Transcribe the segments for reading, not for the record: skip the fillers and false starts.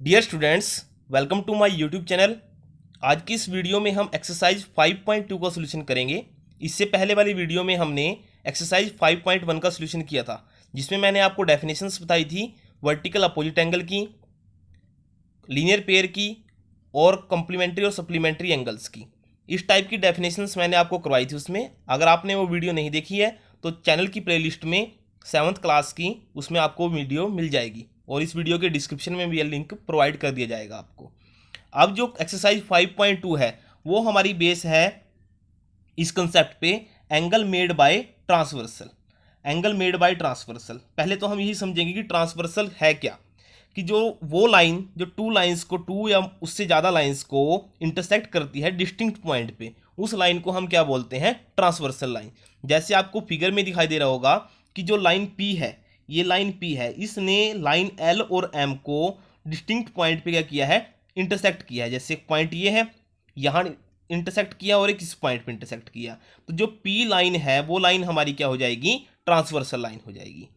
Dear students, welcome to my YouTube channel. आज की इस वीडियो में हम एक्सरसाइज 5.2 का सोल्यूशन करेंगे। इससे पहले वाली वीडियो में हमने एक्सरसाइज 5.1 का सोल्यूशन किया था, जिसमें मैंने आपको डेफिनेशंस बताई थी वर्टिकल अपोजिट एंगल की, लीनियर पेयर की और कॉम्प्लीमेंट्री और सप्लीमेंट्री एंगल्स की। इस टाइप की डेफिनेशंस मैंने आपको करवाई थी उसमें। अगर आपने वो वीडियो नहीं देखी है तो चैनल की प्लेलिस्ट में 7th क्लास की उसमें आपको वीडियो मिल जाएगी और इस वीडियो के डिस्क्रिप्शन में भी यह लिंक प्रोवाइड कर दिया जाएगा आपको। अब जो एक्सरसाइज 5.2 है वो हमारी बेस है इस कंसेप्ट पे, angle made by transversal. Angle made by transversal, पहले तो हम यही समझेंगे कि ट्रांसवर्सल है क्या। कि जो वो लाइन जो टू लाइंस को, टू या उससे ज़्यादा लाइंस को इंटरसेक्ट करती है डिस्टिंक्ट पॉइंट पे, उस लाइन को हम क्या बोलते हैं? Transversal line. जैसे आपको फिगर में दिखाई दे रहा होगा कि जो लाइन पी है, ये लाइन पी है, इसने लाइन एल और एम को डिस्टिंक्ट पॉइंट पे क्या किया है? इंटरसेक्ट किया है। जैसे एक पॉइंट ये है, यहाँ इंटरसेक्ट किया और एक इस पॉइंट पे इंटरसेक्ट किया, तो जो पी लाइन है वो लाइन हमारी क्या हो जाएगी? ट्रांसवर्सल लाइन हो जाएगी।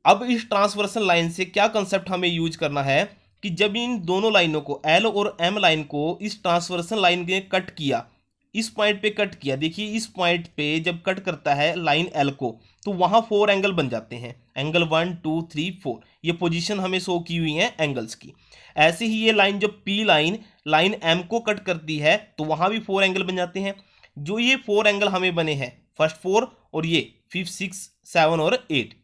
अब इस ट्रांसवर्सल लाइन से क्या कंसेप्ट हमें यूज करना है कि जब इन दोनों लाइनों को, एल और एम लाइन को इस ट्रांसवर्सल लाइन ने कट किया, इस पॉइंट पे कट किया, देखिए इस पॉइंट पे जब कट करता है लाइन एल को तो वहां 4 एंगल बन जाते हैं। एंगल 1 2 3 4, ये पोजीशन हमें शो की हुई है एंगल्स की। ऐसे ही ये लाइन, जब पी लाइन लाइन एम को कट करती है तो वहां भी 4 एंगल बन जाते हैं। जो ये 4 एंगल हमें बने हैं, फर्स्ट 4 और ये 5 6 7 और 8,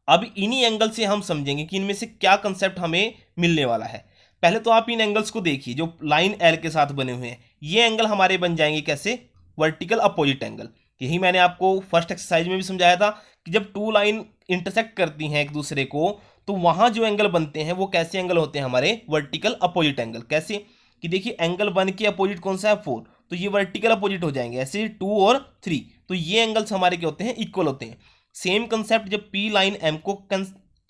अब इन्हीं एंगल से हम समझेंगे कि इनमें से क्या कंसेप्ट हमें मिलने वाला है। पहले तो आप इन एंगल्स को देखिए जो लाइन एल के साथ बने हुए हैं। ये एंगल हमारे बन जाएंगे कैसे? Vertical opposite angle. यही मैंने आपको फर्स्ट एक्सरसाइज में भी समझाया था कि जब टू लाइन इंटरसेक्ट करती हैं एक दूसरे को तो वहां जो एंगल बनते हैं वो कैसे एंगल होते हैं? हमारे वर्टिकल अपोजिट एंगल। कैसे? कि देखिए एंगल 1 के अपोजिट कौन सा है? 4, तो ये वर्टिकल अपोजिट हो जाएंगे। ऐसे 2 और 3, तो ये एंगल्स हमारे क्या होते हैं? इक्वल होते हैं। सेम कंसेप्ट, जब पी लाइन एम को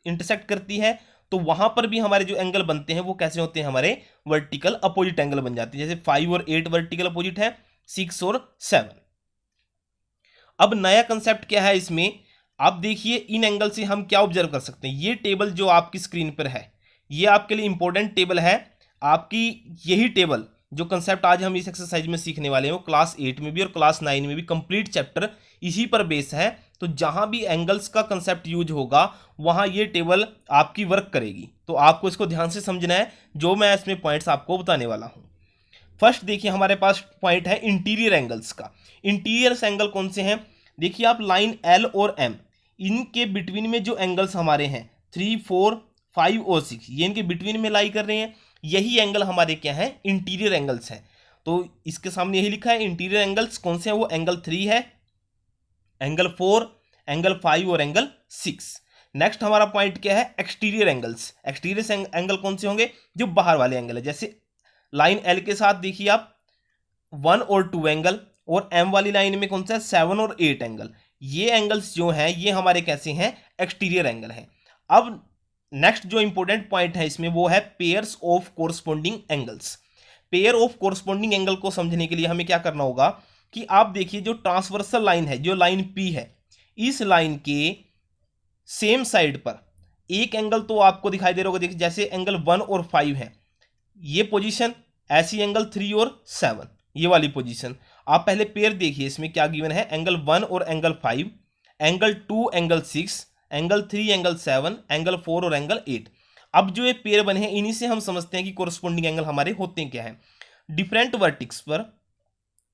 इंटरसेक्ट करती है तो वहां पर भी हमारे जो एंगल बनते हैं वो कैसे होते हैं? हमारे वर्टिकल अपोजिट एंगल बन जाते हैं। जैसे 5 और 8 वर्टिकल अपोजिट है, 6 और 7। अब नया कंसेप्ट क्या है इसमें? आप देखिए इन एंगल से हम क्या ऑब्जर्व कर सकते हैं। ये टेबल जो आपकी स्क्रीन पर है, ये आपके लिए इंपॉर्टेंट टेबल है आपकी। यही टेबल जो कंसेप्ट आज हम इस एक्सरसाइज में सीखने वाले हैं वो क्लास 8 में भी और क्लास 9 में भी कंप्लीट चैप्टर इसी पर बेस है। तो जहां भी एंगल्स का कंसेप्ट यूज होगा वहां ये टेबल आपकी वर्क करेगी। तो आपको इसको ध्यान से समझना है, जो मैं इसमें पॉइंट्स आपको बताने वाला हूं। फर्स्ट देखिए हमारे पास पॉइंट है इंटीरियर एंगल्स का। इंटीरियर एंगल कौन से हैं? देखिए आप लाइन एल और एम, इनके बिटवीन में जो एंगल्स हमारे हैं 3 4 5 और 6, ये इनके बिटवीन में लाई कर रहे हैं। यही एंगल हमारे क्या है? इंटीरियर एंगल्स है। तो इसके सामने यही लिखा है इंटीरियर एंगल्स कौन से हैं? वो एंगल 3 है, एंगल 4, एंगल 5 और एंगल 6। नेक्स्ट हमारा पॉइंट क्या है? Exterior angles. एक्सटीरियर एंगल कौन से होंगे? जो बाहर वाले एंगल है। जैसे लाइन एल के साथ देखिए आप 1 और 2 एंगल, और एम वाली लाइन में कौन सा है? 7 और 8 एंगल। ये एंगल्स जो हैं ये हमारे कैसे हैं? एक्सटीरियर एंगल हैं। अब नेक्स्ट जो इंपॉर्टेंट पॉइंट है इसमें वो है pairs of corresponding angles. Pair of corresponding angle को समझने के लिए हमें क्या करना होगा कि आप देखिए जो ट्रांसवर्सल लाइन है, जो लाइन पी है, इस लाइन के सेम साइड पर एक एंगल तो आपको दिखाई दे रहा होगा। देखिए जैसे एंगल 1 और 5 है, ये पोजीशन, ऐसी एंगल 3 और 7, ये वाली पोजीशन। आप पहले पेयर देखिए इसमें क्या गिवन है? एंगल 1 और angle 5, angle 2 angle 6, angle 3 angle 7, angle 4 और एंगल 8। अब जो ये पेयर बने हैं इन्हीं से हम समझते हैं कि कोरस्पोंडिंग एंगल हमारे होते हैं क्या है। डिफरेंट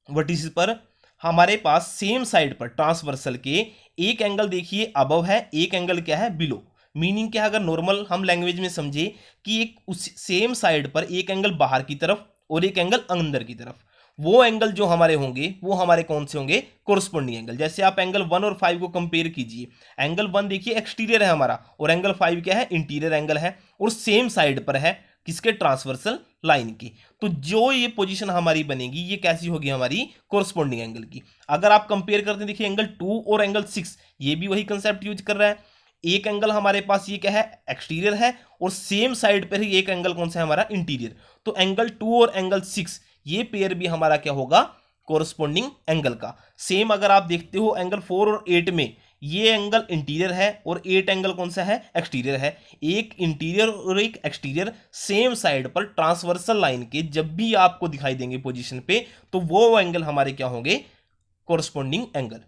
वर्टिसेस पर हमारे पास सेम साइड पर ट्रांसवर्सल के एक एंगल देखिए अबव है, एक एंगल क्या है? बिलो। मीनिंग क्या है? अगर नॉर्मल हम लैंग्वेज में समझे कि एक उस सेम साइड पर एक एंगल बाहर की तरफ और एक एंगल अंदर की तरफ, वो एंगल जो हमारे होंगे वो हमारे कौन से होंगे? Corresponding angle. जैसे आप एंगल 1 और 5 को कंपेयर कीजिए। एंगल 1 देखिए एक्सटीरियर है हमारा, और एंगल 5 क्या है? इंटीरियर एंगल है, और सेम साइड पर है किसके? ट्रांसवर्सल लाइन की। तो जो ये पोजीशन हमारी बनेगी ये कैसी होगी? हमारी कोरस्पोंडिंग एंगल की। अगर आप कंपेयर करते हैं, देखिए एंगल 2 और एंगल 6, ये भी वही कंसेप्ट यूज कर रहा है। एक एंगल हमारे पास ये क्या है? एक्सटीरियर है, और सेम साइड पर ही एक एंगल कौन सा है? हमारा इंटीरियर। तो एंगल 2 और एंगल 6, ये पेयर भी हमारा क्या होगा? कोरस्पोंडिंग एंगल का। सेम अगर आप देखते हो एंगल 4 और 8 में ये एंगल इंटीरियर है और 8 एंगल कौन सा है, एक्सटीरियर है। एक इंटीरियर और एक एक्सटीरियर सेम साइड पर ट्रांसवर्सल लाइन के जब भी आपको दिखाई देंगे पोजीशन पे, तो वो एंगल हमारे क्या होंगे, कोरस्पॉन्डिंग एंगल।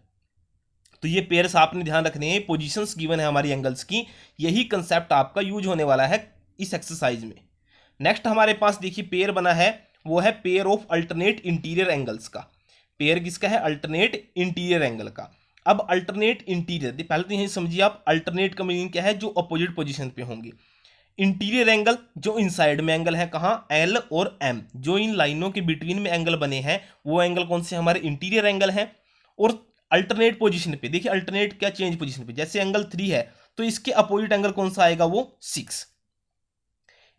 तो ये पेयर्स आपने ध्यान रखने हैं, पोजीशंस गिवन है हमारी एंगल्स की, यही कंसेप्ट आपका यूज होने वाला है इस एक्सरसाइज में। नेक्स्ट हमारे पास देखिए पेयर बना है, वो है pair of alternate interior angles का। पेयर किसका है, अल्टरनेट इंटीरियर एंगल का। अब अल्टरनेट इंटीरियर, पहले तो यही समझिए आप, अल्टरनेट का मीनिंग क्या है, जो अपोजिट पोजीशन पे होंगे। इंटीरियर एंगल जो इनसाइड में एंगल है, कहाँ, एल और एम, जो इन लाइनों के बिटवीन में एंगल बने हैं, वो एंगल कौन से हमारे इंटीरियर एंगल हैं। और अल्टरनेट पोजीशन पे देखिए, अल्टरनेट क्या, चेंज पोजीशन पे, जैसे एंगल 3 है तो इसके अपोजिट एंगल कौन सा आएगा, वो 6।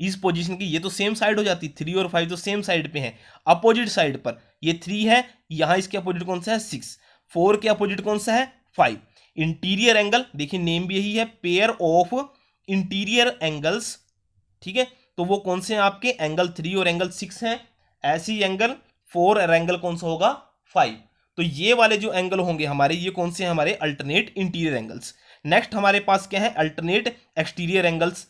इस पोजीशन की ये तो सेम साइड हो जाती, 3 और 5 तो सेम साइड पे हैं, अपोजिट साइड पर ये 3 है, यहां इसके अपोजिट कौन सा है, 6। 4 के अपोजिट कौन सा है, 5। इंटीरियर एंगल देखिए नेम भी यही है, पेयर ऑफ इंटीरियर एंगल्स, ठीक है। तो वो कौन से हैं आपके, एंगल 3 और एंगल 6 हैं। ऐसे ही एंगल 4 और एंगल कौन सा होगा, 5। तो ये वाले जो एंगल होंगे हमारे, ये कौन से हैं हमारे, अल्टरनेट इंटीरियर एंगल्स। नेक्स्ट हमारे पास क्या है, अल्टरनेट एक्सटीरियर एंगल्स।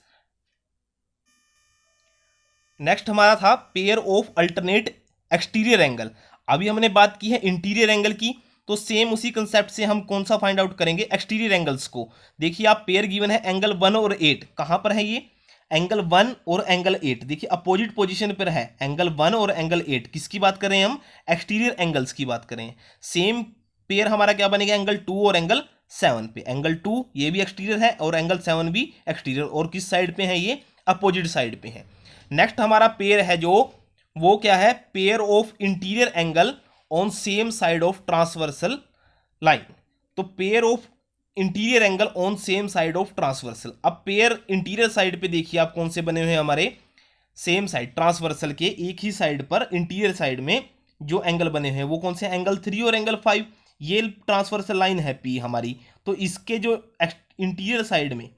नेक्स्ट हमारा था pair of alternate exterior angle. अभी हमने बात की है इंटीरियर एंगल की, तो सेम उसी कंसेप्ट से हम कौन सा फाइंड आउट करेंगे, एक्सटीरियर एंगल्स को। देखिए आप पेयर गिवन है एंगल 1 और 8, कहां पर है ये, एंगल 1 और एंगल 8, देखिए अपोजिट पोजीशन पर है एंगल 1 और एंगल 8। किसकी बात करें हम, एक्सटीरियर एंगल्स की बात करें। सेम पेयर हमारा क्या बनेगा, एंगल 2 और एंगल 7 पे। एंगल 2 ये भी एक्सटीरियर है और एंगल 7 भी एक्सटीरियर, और किस साइड पे है, ये अपोजिट साइड पे है। नेक्स्ट हमारा पेयर है जो, वो क्या है, pair of interior angle on same side of transversal line. तो pair of interior angle on same side of transversal. अब पेयर इंटीरियर साइड पे देखिए आप कौन से बने हुए हैं हमारे, सेम साइड ट्रांसवर्सल के एक ही साइड पर इंटीरियर साइड में जो एंगल बने हुए हैं वो कौन से, एंगल 3 और एंगल 5। ये ट्रांसवर्सल लाइन है पी हमारी, तो इसके जो इंटीरियर साइड में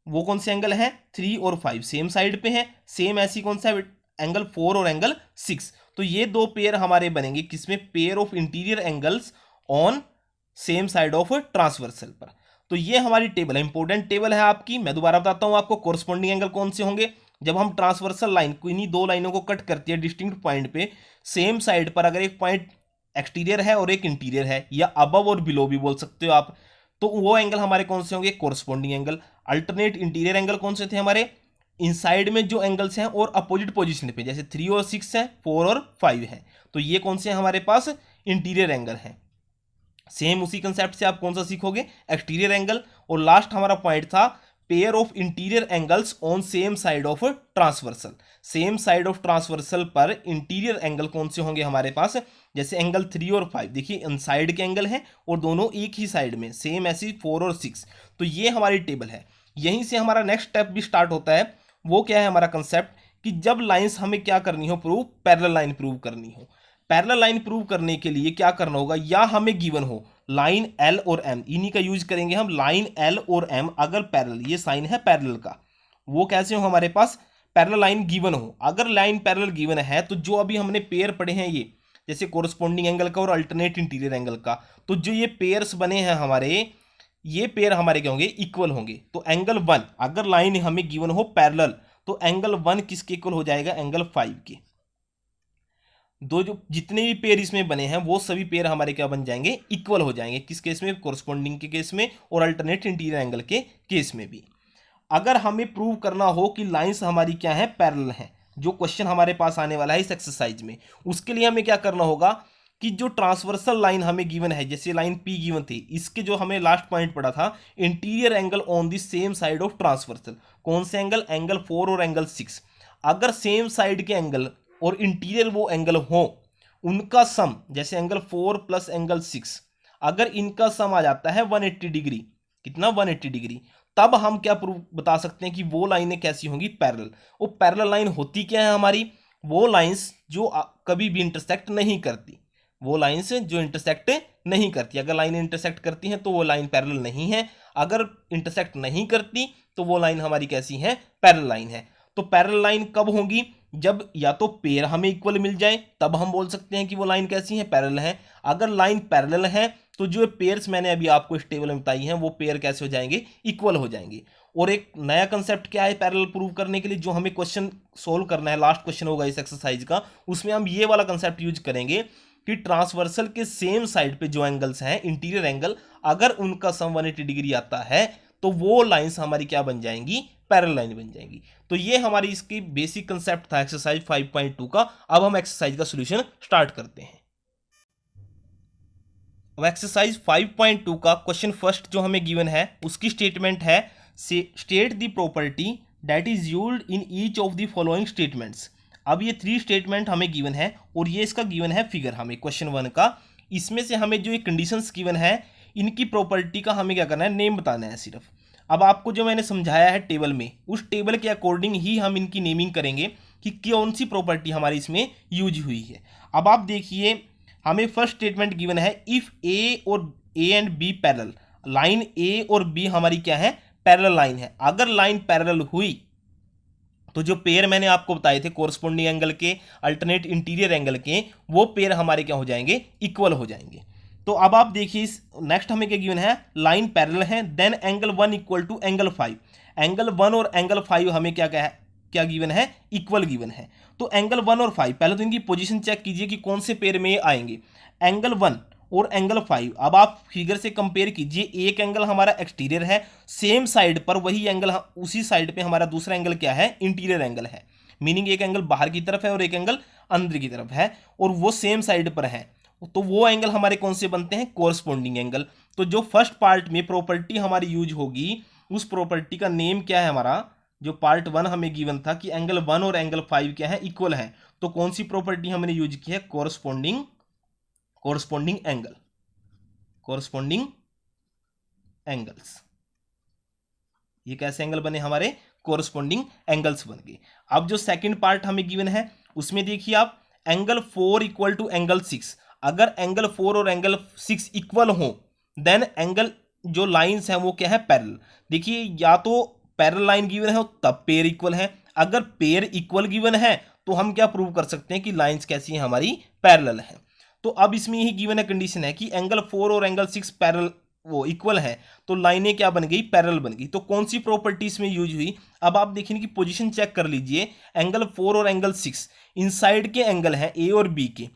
वो कौन से एंगल है, 3 और 5 सेम साइड पे है। सेम ऐसी कौन सा एंगल 4 और एंगल 6। तो ये दो पेयर हमारे बनेंगे किसमें, pair of interior angles on same side of transversal पर। तो ये हमारी टेबल है, इंपॉर्टेंट टेबल है आपकी। मैं दोबारा बताता हूं आपको, कोरस्पॉन्डिंग एंगल कौन से होंगे, जब हम ट्रांसवर्सल लाइन को इन्हीं दो लाइनों को कट करती है डिस्टिंक्ट पॉइंट पे, सेम साइड पर अगर एक पॉइंट एक्सटीरियर है और एक इंटीरियर है, या अबव और बिलो भी बोल सकते हो आप, तो वो एंगल हमारे कौन से होंगे, corresponding angle. Alternate interior angle कौन से थे हमारे, इनसाइड में जो एंगल्स हैं और अपोजिट पोजीशन पे, जैसे 3 और 6 है, 4 और 5 है, तो ये कौन से हैं हमारे पास, इंटीरियर एंगल हैं। सेम उसी कंसेप्ट से आप कौन सा सीखोगे, एक्सटीरियर एंगल। और लास्ट हमारा पॉइंट था pair of interior angles on same side of transversal. Same side of transversal पर इंटीरियर एंगल कौन से होंगे हमारे पास, जैसे एंगल 3 और 5 देखिए इनसाइड के एंगल हैं और दोनों एक ही साइड में, सेम ऐसी 4 और 6। तो ये हमारी टेबल है। यहीं से हमारा नेक्स्ट स्टेप भी स्टार्ट होता है। वो क्या है हमारा कंसेप्ट, कि जब लाइंस हमें क्या करनी हो, प्रूव, पैरेलल लाइन प्रूव करनी हो। पैरेलल लाइन प्रूव करने के लिए क्या करना होगा, या हमें गिवन हो लाइन एल और एम, इन्हीं का यूज करेंगे हम, लाइन एल और एम अगर पैरेलल, ये साइन है पैरेलल का, वो कैसे हो हमारे पास, पैरेलल लाइन गिवन हो। अगर लाइन पैरेलल गिवन है तो जो अभी हमने पेयर पढ़े हैं ये, जैसे कोरस्पॉन्डिंग एंगल का और अल्टरनेट इंटीरियर एंगल का, तो जो ये पेयर्स बने हैं हमारे, ये पेयर हमारे क्या होंगे, इक्वल होंगे। तो एंगल 1 अगर लाइन हमें गिवन हो पैरेलल, तो एंगल 1 किसके इक्वल हो जाएगा, एंगल 5 के। दो जो जितने भी पेयर इसमें बने हैं वो सभी पेयर हमारे क्या बन जाएंगे, इक्वल हो जाएंगे। किस केस में, कोरस्पॉन्डिंग के केस में और अल्टरनेट इंटीरियर एंगल के केस में भी। अगर हमें प्रूव करना हो कि लाइंस हमारी क्या है, पैरेलल हैं, जो क्वेश्चन हमारे पास आने वाला है इस एक्सरसाइज में, उसके लिए हमें क्या करना होगा कि जो ट्रांसवर्सल लाइन हमें गिवन है, जैसे लाइन पी गिवन थी, इसके जो हमें लास्ट पॉइंट पड़ा था, interior angle on the same side of transversal, कौन से एंगल, एंगल 4 और एंगल 6। अगर सेम साइड के एंगल और इंटीरियर वो एंगल हो, उनका सम, जैसे एंगल 4 प्लस एंगल 6, अगर इनका सम आ जाता है 180 डिग्री, कितना, 180 डिग्री, तब हम क्या प्रूव बता सकते हैं कि वो लाइनें कैसी होंगी, पैरेलल। वो पैरेलल लाइन होती क्या है हमारी, वो लाइंस जो कभी भी इंटरसेक्ट नहीं करती, वो लाइंस जो इंटरसेक्ट नहीं करती। अगर लाइन इंटरसेक्ट करती हैं तो वो लाइन पैरेलल नहीं है, अगर इंटरसेक्ट नहीं करती तो वो लाइन हमारी कैसी है, पैरेलल लाइन है। तो पैरेलल लाइन कब होंगी, जब या तो पेयर हमें इक्वल मिल जाए, तब हम बोल सकते हैं कि वो लाइन कैसी है, पैरेलल है। अगर लाइन पैरेलल है तो जो पेयर्स मैंने अभी आपको इस टेबल में बताई हैं वो पेयर कैसे हो जाएंगे, इक्वल हो जाएंगे। और एक नया कंसेप्ट क्या है पैरेलल प्रूव करने के लिए, जो हमें क्वेश्चन सोल्व करना है, लास्ट क्वेश्चन होगा इस एक्सरसाइज का, उसमें हम ये वाला कंसेप्ट यूज करेंगे कि ट्रांसवर्सल के सेम साइड पे जो एंगल्स हैं, इंटीरियर एंगल, अगर उनका सम 180 डिग्री आता है तो वो लाइंस हमारी क्या बन जाएंगी, पैरेलल लाइन बन जाएंगी। तो ये हमारी इसकी बेसिक कंसेप्ट था एक्सरसाइज 5.2 का। अब हम एक्सरसाइज का सॉल्यूशन स्टार्ट करते हैं। अब एक्सरसाइज 5.2 का क्वेश्चन फर्स्ट जो हमें गिवन है उसकी स्टेटमेंट है, state the property that is used in each of the following statements. अब ये 3 स्टेटमेंट हमें गिवन है और ये इसका गिवन है फिगर हमें क्वेश्चन 1 का। इसमें से हमें जो ये कंडीशंस गिवन है इनकी प्रॉपर्टी का हमें क्या करना है, नेम बताना है सिर्फ। अब आपको जो मैंने समझाया है टेबल में, उस टेबल के अकॉर्डिंग ही हम इनकी नेमिंग करेंगे कि कौन सी प्रॉपर्टी हमारी इसमें यूज हुई है। अब आप देखिए, हमें फर्स्ट स्टेटमेंट गिवन है, इफ ए और a and b parallel, line a और बी हमारी क्या है, पैरेलल लाइन है। अगर लाइन पैरेलल हुई तो जो पेयर मैंने आपको बताए थे कोरस्पोंडिंग एंगल के, अल्टरनेट इंटीरियर एंगल के, वो पेयर हमारे क्या हो जाएंगे, इक्वल हो जाएंगे। तो अब आप देखिए नेक्स्ट हमें क्या गिवन है, लाइन पैरेलल है, then angle 1 equal to angle 5। Angle 1 और एंगल 5 हमें क्या गिवन है, इक्वल गिवन है। तो एंगल 1 और 5, पहले तो इनकी पोजीशन चेक कीजिए कि कौन से पेयर में आएंगे, एंगल 1 और एंगल 5। अब आप फिगर से कंपेयर कीजिए, एक एंगल हमारा एक्सटीरियर है, सेम साइड पर वही एंगल, उसी साइड पे हमारा दूसरा एंगल क्या है, इंटीरियर एंगल है। मीनिंग एक एंगल बाहर की तरफ है और एक एंगल अंदर की तरफ है, और वो सेम साइड पर है। तो वो एंगल हमारे कौन से बनते हैं, कोरस्पोंडिंग एंगल। तो जो फर्स्ट पार्ट में प्रॉपर्टी हमारी यूज होगी, उस प्रॉपर्टी का नेम क्या है हमारा, जो पार्ट 1 हमें गिवन था कि एंगल 1 और एंगल 5 क्या है, इक्वल है। तो कौन सी प्रॉपर्टी हमने यूज की है, कोरस्पोंडिंग एंगल, कोरस्पोंडिंग एंगल्स। ये कैसे एंगल बने हमारे, कोरस्पोंडिंग एंगल्स बन गए। अब जो सेकंड पार्ट हमें गिवन है उसमें देखिए आप, एंगल 4 इक्वल टू एंगल 6। अगर एंगल 4 और एंगल 6 इक्वल हो, देन एंगल जो लाइंस हैं वो क्या है, पैरेलल। देखिए या तो पैरेलल लाइन गिवन है तब पेयर इक्वल है, अगर पेयर इक्वल गिवन है तो हम क्या प्रूव कर सकते हैं कि लाइंस कैसी हैं, हमारी पैरेलल है। तो अब इसमें यही गिवन है कंडीशन है कि एंगल 4 और एंगल 6 पैरेलल वो इक्वल है, तो लाइनें क्या बन गई, पैरेलल बन गई। तो कौन सी प्रॉपर्टी इसमें यूज हुई, अब आप देखिए कि पोजीशन चेक कर लीजिए, एंगल 4 और एंगल 6 इनसाइड के एंगल हैं ए और बी के,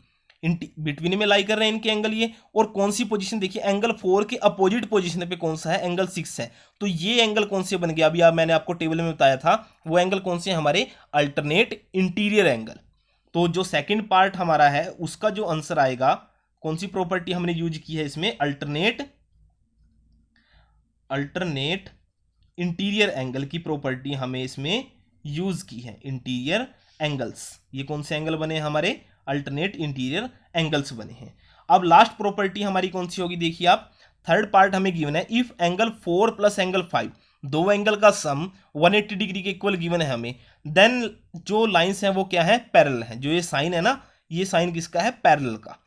बिटवीन में लाई कर रहे हैं इनके एंगल ये। और कौन सी पोजीशन देखिए, एंगल 4 के अपोजिट पोजीशन पे कौन सा है, एंगल 6 है। तो ये एंगल कौन से बन गया, अभी मैंने आपको टेबल में बताया था, वो एंगल कौन से, हमारे अल्टरनेट इंटीरियर एंगल। तो जो सेकंड पार्ट हमारा है उसका जो आंसर आएगा, कौन सी प्रॉपर्टी हमने यूज की है इसमें, अल्टरनेट इंटीरियर एंगल की प्रॉपर्टी हमें इसमें यूज की है, इंटीरियर एंगल्स। ये कौन से एंगल बने हमारे, अल्टरनेट इंटीरियर एंगल्स बने हैं। अब लास्ट प्रॉपर्टी हमारी कौन सी होगी, देखिए आप, थर्ड पार्ट हमें गिवन है, इफ एंगल 4 प्लस एंगल 5, दो एंगल का सम 180 डिग्री के इक्वल गिवन है हमें, देन जो लाइंस हैं वो क्या है, पैरेलल है। जो ये साइन है ना, ये साइन किसका है, पैरेलल का।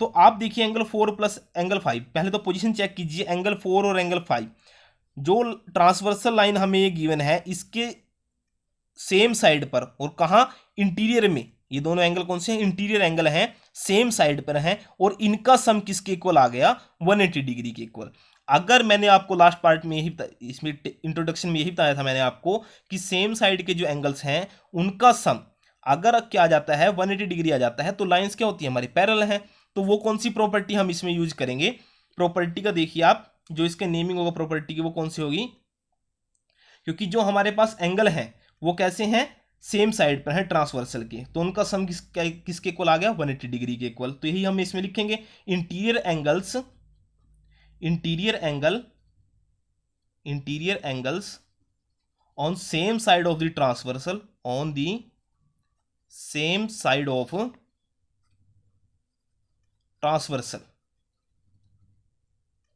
तो आप देखिए एंगल 4 प्लस एंगल 5, पहले तो पोजीशन चेक कीजिए, एंगल 4 और एंगल 5, जो ट्रांसवर्सल लाइन हमें ये गिवन है इसके सेम साइड पर, और कहाँ, इंटीरियर में। ये दोनों एंगल कौन से हैं, इंटीरियर एंगल हैं, सेम साइड पर हैं, और इनका सम किसके इक्वल आ गया, 180 डिग्री के इक्वल। अगर मैंने आपको लास्ट पार्ट में यही, इसमें इंट्रोडक्शन में यही बताया था मैंने आपको कि सेम साइड के जो एंगल्स हैं उनका सम अगर क्या आ जाता है, 180 डिग्री आ जाता है, तो लाइंस क्या होती है, हमारी पैरेलल हैं। तो वो कौन सी प्रॉपर्टी हम इसमें यूज करेंगे, प्रॉपर्टी का देखिए आप, जो इसके नेमिंग होगा प्रॉपर्टी की, वो कौन सी होगी, क्योंकि जो हमारे पास एंगल हैं वो कैसे हैं, सेम साइड पर है ट्रांसवर्सल के, तो उनका सम किसके इक्वल आ गया, 180 डिग्री के इक्वल। तो यही हम इसमें लिखेंगे, interior angles on same side of the transversal, on the same side of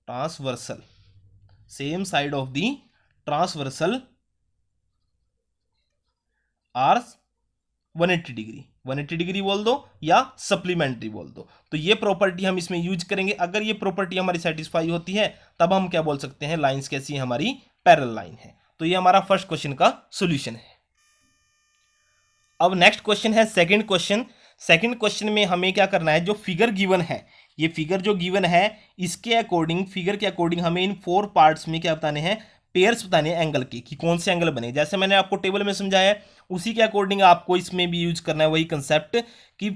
transversal, same side of the transversal are 180 degree, 180 degree बोल दो या सप्लीमेंट्री बोल दो। तो ये प्रॉपर्टी हम इसमें यूज करेंगे। अगर ये प्रॉपर्टी हमारी सेटिस्फाई होती है तब हम क्या बोल सकते हैं, लाइंस कैसी है, हमारी पैरेलल लाइन है। तो ये हमारा फर्स्ट क्वेश्चन का सॉल्यूशन है। अब नेक्स्ट क्वेश्चन है सेकंड क्वेश्चन। सेकंड क्वेश्चन में हमें क्या करना है, जो फिगर गिवन है ये फिगर जो गिवन है इसके अकॉर्डिंग, फिगर के अकॉर्डिंग हमें इन 4 पार्ट्स में क्या बताने हैं, पेयर्स बताने हैं एंगल के, कि कौन से एंगल बने। जैसे मैंने आपको टेबल में समझाया है उसी के अकॉर्डिंग आपको इसमें भी यूज करना है वही कंसेप्ट। कि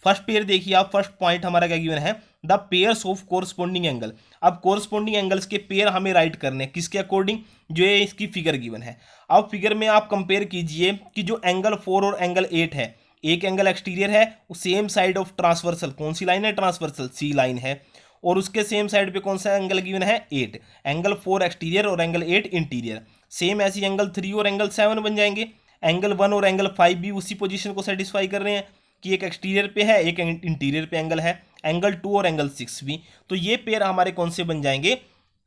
फर्स्ट पेयर देखिए आप, फर्स्ट पॉइंट हमारा क्या गिवन है, the pairs of corresponding angle. अब कोरस्पोंडिंग एंगल्स के पेयर हमें राइट करने हैं किसके अकॉर्डिंग, जो ये इसकी फिगर गिवन है। अब फिगर में आप कंपेयर कीजिए कि जो एंगल 4 और एंगल 8 है, एक एंगल एक्सटीरियर है, सेम साइड ऑफ ट्रांसवर्सल, कौन सी लाइन है, ट्रांसवर्सल सी लाइन है, और उसके सेम साइड पे कौन सा एंगल गिवन है, 8। एंगल 4 एक्सटीरियर और एंगल 8 इंटीरियर। सेम ऐसी एंगल 3 और एंगल 7 बन जाएंगे। एंगल 1 और एंगल 5 भी उसी पोजीशन को सेटिस्फाई कर रहे हैं कि एक एक्सटीरियर पे है, एक इंटीरियर पे एंगल है। एंगल 2 और एंगल 6 भी, तो ये पेयर हमारे कौन से बन जाएंगे,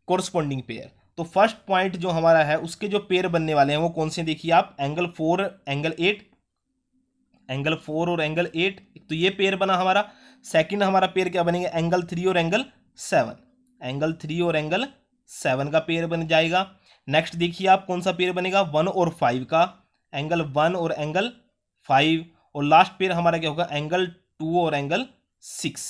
कोरस्पोंडिंग पेयर। तो फर्स्ट पॉइंट जो हमारा है उसके जो पेयर बनने वाले हैं वो कौन से, देखिए आप, एंगल 4 एंगल 8, एंगल 4 और एंगल 8, तो ये पेयर बना हमारा। सेकंड हमारा पेयर क्या बनेगा, एंगल 3 और एंगल 7, एंगल 3 और एंगल 7 का पेयर बन जाएगा। नेक्स्ट देखिए आप कौन सा पेयर बनेगा, 1 और 5 का, एंगल 1 और एंगल 5। और लास्ट पेयर हमारा क्या होगा, एंगल 2 और एंगल 6,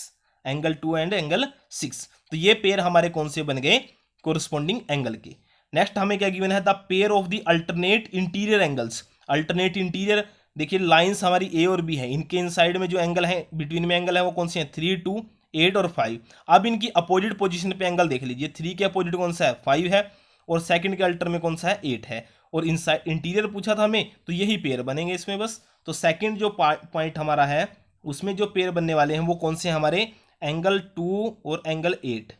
एंगल 2 एंड एंगल 6। तो ये पेयर हमारे कौन से बन गए, कोरस्पोंडिंग एंगल के। नेक्स्ट हमें क्या गिवन है, the pair of the alternate interior angles. Alternate interior देखिए लाइंस हमारी ए और बी है, इनके इनसाइड में जो एंगल है, बिटवीन में एंगल है वो कौन से हैं, 3, 2, 8 और 5। अब इनकी अपोजिट पोजीशन पे एंगल देख लीजिए, 3 के अपोजिट कौन सा है, 5 है, और सेकंड के अल्टर में कौन सा है, 8 है, और इनसाइड इंटीरियर पूछा था हमें, तो यही पेयर बनेंगे इसमें बस। तो सेकंड जो पॉइंट हमारा है उसमें जो पेयर बनने वाले हैं वो कौन से हमारे, एंगल 2 और एंगल 8,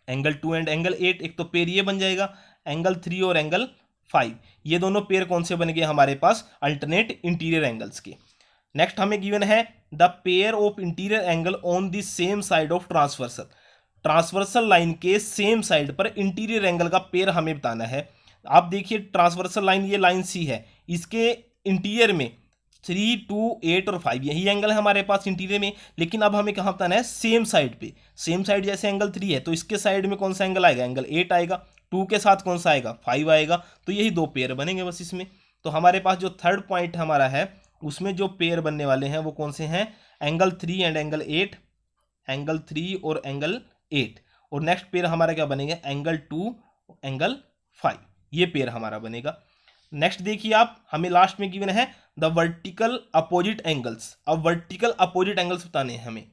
एंगल 2 एंड एंगल 8, एक तो पेयर ये बन जाएगा। एंगल 3 और एंगल 5, ये दोनों पेयर कौन से बन गए हमारे पास, अल्टरनेट इंटीरियर एंगल्स के। नेक्स्ट हमें गिवन है the pair of interior angle on the same side of transversal. Transversal line के सेम साइड पर इंटीरियर एंगल का पेयर हमें बताना है। आप देखिए ट्रांसवर्सल लाइन, ये लाइन सी है, इसके इंटीरियर में 3, 2, 8 और 5 यही एंगल है हमारे पास इंटीरियर में। लेकिन अब हमें कहाँ बताना है, सेम साइड पे। सेम साइड जैसे एंगल 3 है तो इसके साइड में कौन सा एंगल आएगा, एंगल 8 आएगा। 2 के साथ कौन सा आएगा, 5 आएगा। तो यही 2 पेयर बनेंगे बस इसमें। तो हमारे पास जो थर्ड पॉइंट हमारा है उसमें जो पेयर बनने वाले हैं वो कौन से हैं, एंगल 3 एंड एंगल 8, एंगल 3 और एंगल 8। और नेक्स्ट पेयर हमारा क्या बनेगा, एंगल 2 एंगल 5, ये पेयर हमारा बनेगा। नेक्स्ट देखिए आप, हमें लास्ट में गिवन है द वर्टिकल अपोजिट एंगल्स। अब वर्टिकल अपोजिट एंगल्स बताने हैं हमें।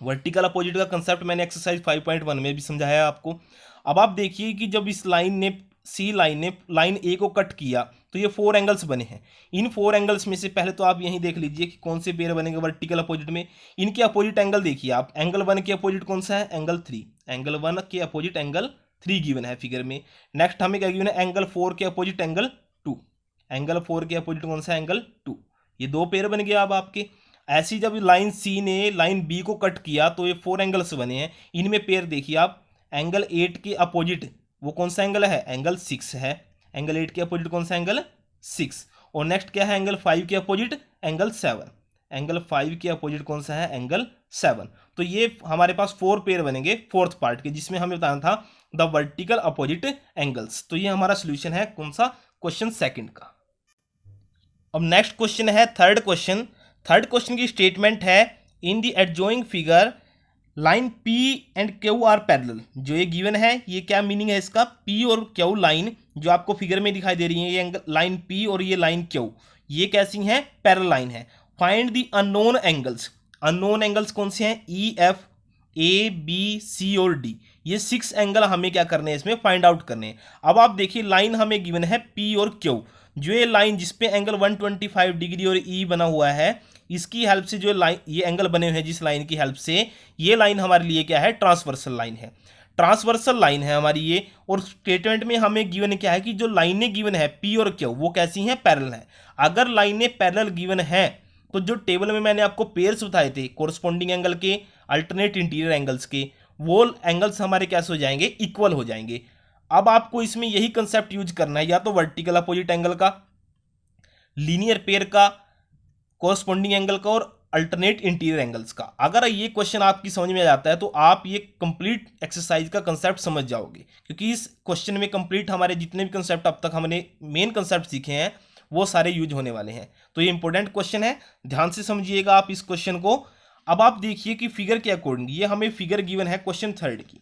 वर्टिकल अपोजिट का कंसेप्ट मैंने एक्सरसाइज 5.1 में भी समझाया है आपको। अब आप देखिए कि जब इस लाइन ने, सी लाइन ने लाइन ए को कट किया तो ये 4 एंगल्स बने हैं। इन 4 एंगल्स में से पहले तो आप यहीं देख लीजिए कि कौन से पेयर बनेंगे वर्टिकल अपोजिट में। इनके अपोजिट एंगल देखिए आप, एंगल 1 के अपोजिट कौन सा है, एंगल 3, एंगल 1 के अपोजिट एंगल 3 गिवन है फिगर में। नेक्स्ट हमें क्या गिवन है, एंगल 4 के अपोजिट एंगल 2, एंगल 4 के अपोजिट कौन सा है, एंगल 2। ये 2 पेयर बन गया अब आपके। ऐसी जब लाइन सी ने लाइन बी को कट किया तो ये 4 एंगल्स बने हैं। इनमें पेयर देखिए आप, एंगल 8 के अपोजिट वो कौन सा एंगल है, एंगल 6 है। एंगल 8 के अपोजिट कौन सा एंगल, 6। और नेक्स्ट क्या है, एंगल 5 के अपोजिट एंगल 7, एंगल 5 के अपोजिट कौन सा है, एंगल 7। तो ये हमारे पास 4 पेयर बनेंगे फोर्थ पार्ट के, जिसमें हमें बताना था द वर्टिकल अपोजिट एंगल्स। तो ये हमारा सोल्यूशन है कौन सा, क्वेश्चन सेकंड का। अब नेक्स्ट क्वेश्चन है थर्ड क्वेश्चन। थर्ड क्वेश्चन की स्टेटमेंट है, in the adjoining figure line P and Q are parallel. जो ये गिवन है, ये क्या मीनिंग है इसका, P और Q लाइन जो आपको फिगर में दिखाई दे रही है, ये लाइन P और ये लाइन Q, ये कैसी हैं, पैरेलल लाइन है। Find the unknown angles. Unknown angles कौन से हैं, E, F, A, B, C और D। ये 6 एंगल हमें क्या करने हैं, इसमें फाइंड आउट करने हैं। अब आप देखिए लाइन हमें गिवन है P और Q। जो ये लाइन जिसपे एंगल 125 डिग्री और E बना हुआ है, इसकी हेल्प से जो लाइन, ये एंगल बने हुए हैं जिस लाइन की हेल्प से, ये लाइन हमारे लिए क्या है, ट्रांसवर्सल लाइन है। ट्रांसवर्सल लाइन है हमारी ये। और स्टेटमेंट में हमें गिवन क्या है कि जो लाइनें गिवन है P और Q वो कैसी हैं, पैरेलल है। अगर लाइनें पैरेलल गिवन है तो जो टेबल में मैंने आपको पेयर्स बताए थे कोरस्पोंडिंग एंगल के, अल्टरनेट इंटीरियर एंगल्स के, वो एंगल्स हमारे कैसे हो जाएंगे, इक्वल हो जाएंगे। अब आपको इसमें यही कंसेप्ट यूज करना है, या तो वर्टिकल अपोजिट एंगल का, लीनियर पेयर का, कोरस्पोंडिंग एंगल का और अल्टरनेट इंटीरियर एंगल्स का। अगर ये क्वेश्चन आपकी समझ में आ जाता है तो आप ये कंप्लीट एक्सरसाइज का कंसेप्ट समझ जाओगे, क्योंकि इस क्वेश्चन में कंप्लीट हमारे जितने भी कंसेप्ट अब तक हमने मेन कंसेप्ट सीखे हैं वो सारे यूज होने वाले हैं। तो ये इंपॉर्टेंट क्वेश्चन है, ध्यान से समझिएगा आप इस क्वेश्चन को। अब आप देखिए कि फिगर के अकॉर्डिंग ये हमें फिगर गिवन है क्वेश्चन थर्ड की।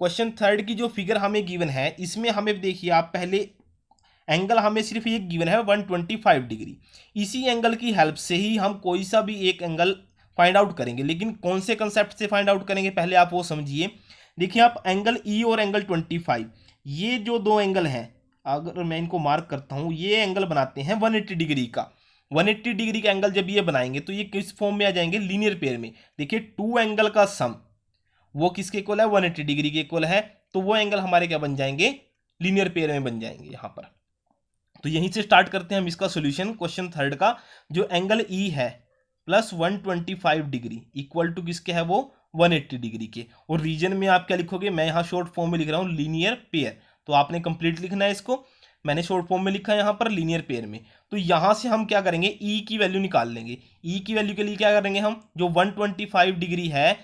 क्वेश्चन थर्ड की जो फिगर हमें गिवन है इसमें हमें देखिए आप पहले एंगल हमें सिर्फ ये गिवन है 125 डिग्री। इसी एंगल की हेल्प से ही हम कोई सा भी एक एंगल फाइंड आउट करेंगे, लेकिन कौन से कंसेप्ट से फाइंड आउट करेंगे पहले आप वो समझिए। देखिए आप एंगल ई और एंगल 25, ये जो दो एंगल हैं, अगर मैं इनको मार्क करता हूँ, ये एंगल बनाते हैं 180 डिग्री का। 180 डिग्री का एंगल जब ये बनाएंगे तो ये किस फॉर्म में आ जाएंगे, लीनियर पेयर में। देखिए टू एंगल का सम वो किसके इक्वल है, 180 डिग्री के इक्वल है, तो वो एंगल हमारे क्या बन जाएंगे, लीनियर पेयर में बन जाएंगे यहां पर। तो यहीं से स्टार्ट करते हैं हम इसका सॉल्यूशन क्वेश्चन थर्ड का। जो एंगल ई है प्लस 125 डिग्री इक्वल टू किसके है, वो 180 डिग्री के। और रीजन में आप क्या लिखोगे, मैं यहाँ शॉर्ट फॉर्म में लिख रहा हूँ लीनियर पेयर, तो आपने कंप्लीट लिखना है इसको। मैंने शॉर्ट फॉर्म में लिखा है यहाँ पर लीनियर पेयर में। तो यहाँ से हम क्या करेंगे, ई की वैल्यू निकाल लेंगे। ई की वैल्यू के लिए क्या करेंगे, हम जो 125 डिग्री है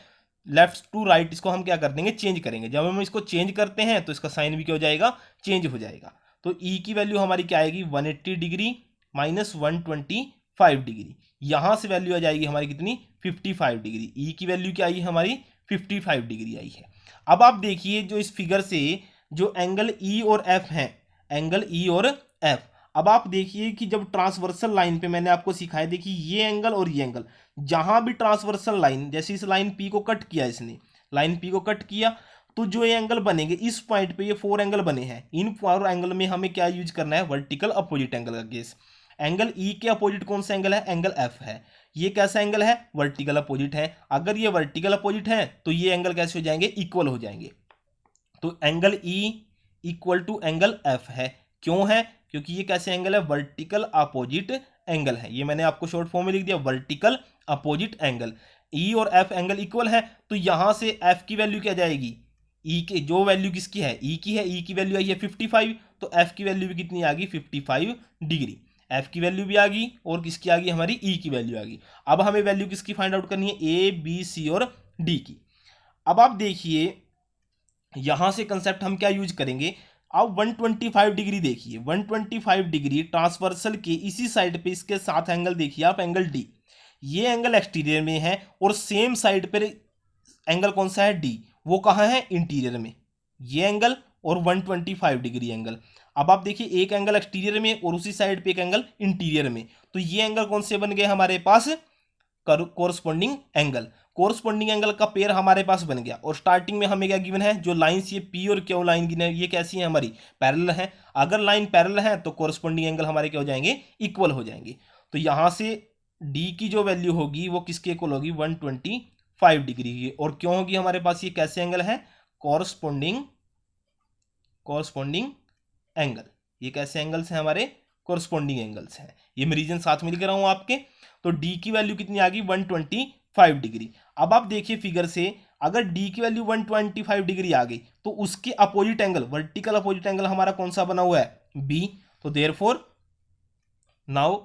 लेफ्ट टू राइट, इसको हम क्या कर देंगे, चेंज करेंगे। जब हम इसको चेंज करते हैं तो इसका साइन भी क्या हो जाएगा, चेंज हो जाएगा। तो ई की वैल्यू हमारी क्या आएगी, 180 डिग्री माइनस 125 डिग्री। यहां से वैल्यू आ जाएगी हमारी कितनी, 55 डिग्री। ई की वैल्यू क्या आई हमारी, 55 डिग्री आई है। अब आप देखिए जो इस फिगर से जो एंगल ई और एफ है, एंगल ई और एफ, अब आप देखिए कि जब ट्रांसवर्सल लाइन पे मैंने आपको सिखाया, देखिए ये एंगल और ये एंगल, जहां भी ट्रांसवर्सल लाइन, जैसे इस लाइन पी को कट किया, इसने लाइन पी को कट किया, तो जो ये एंगल बनेंगे इस पॉइंट पे, ये 4 एंगल बने हैं। इन 4 एंगल में हमें क्या यूज करना है, वर्टिकल अपोजिट एंगल का केस। एंगल ई के अपोजिट कौन सा एंगल है, एंगल एफ है। ये कैसा एंगल है, वर्टिकल अपोजिट है। अगर ये वर्टिकल अपोजिट है तो ये एंगल कैसे हो जाएंगे, इक्वल हो जाएंगे। तो angle E equal to angle F है। क्यों है, क्योंकि ये कैसे एंगल है, वर्टिकल अपोजिट एंगल है। ये मैंने आपको शॉर्ट फॉर्म में लिख दिया, वर्टिकल अपोजिट एंगल। ई और एफ एंगल इक्वल है, तो यहां से एफ की वैल्यू क्या जाएगी, ई के जो वैल्यू किसकी है, ई की है, ई की वैल्यू आई है 55, तो एफ की वैल्यू भी कितनी आ गई, 55 डिग्री। एफ की वैल्यू भी आ गई और किसकी आ गई, हमारी ई की वैल्यू आ गई। अब हमें वैल्यू किसकी फाइंड आउट करनी है, ए बी सी और डी की। अब आप देखिए यहां से कंसेप्ट हम क्या यूज करेंगे। अब 125 डिग्री देखिए, 125 डिग्री ट्रांसवर्सल के इसी साइड पे इसके साथ एंगल देखिए आप, एंगल डी। ये एंगल एक्सटीरियर में है और सेम साइड पर एंगल कौन सा है, डी, वो कहाँ है, इंटीरियर में। ये एंगल और 125 डिग्री एंगल। अब आप देखिए एक एंगल एक्सटीरियर में और उसी साइड पे एक एंगल इंटीरियर में, तो ये एंगल कौन से बन गए हमारे पास, कोरस्पॉन्डिंग एंगल। कोरस्पॉन्डिंग एंगल का पेयर हमारे पास बन गया। और स्टार्टिंग में हमें क्या गिवन है, जो लाइंस ये पी और क्यू लाइन गिवन है, ये कैसी है हमारी, पैरेलल है। अगर लाइन पैरेलल है तो कोरस्पॉन्डिंग एंगल हमारे क्या हो जाएंगे, इक्वल हो जाएंगे। तो यहां से डी की जो वैल्यू होगी वो किसके इक्वल होगी, 125 डिग्री की। और क्यों होगी हमारे पास, ये कैसे एंगल है, कोरस्पॉन्डिंग एंगल। ये कैसे एंगल्स हैं हमारे, कोरस्पॉन्डिंग एंगल्स हैं। ये मैं रीजन साथ में लिख रहा हूं आपके। तो डी की वैल्यू कितनी आ गई, 125 डिग्री। अब आप देखिए फिगर से, अगर डी की वैल्यू 125 डिग्री आ गई तो उसके opposite angle, vertical opposite angle हमारा कौन सा बना हुआ है, बी। तो देयरफॉर नाउ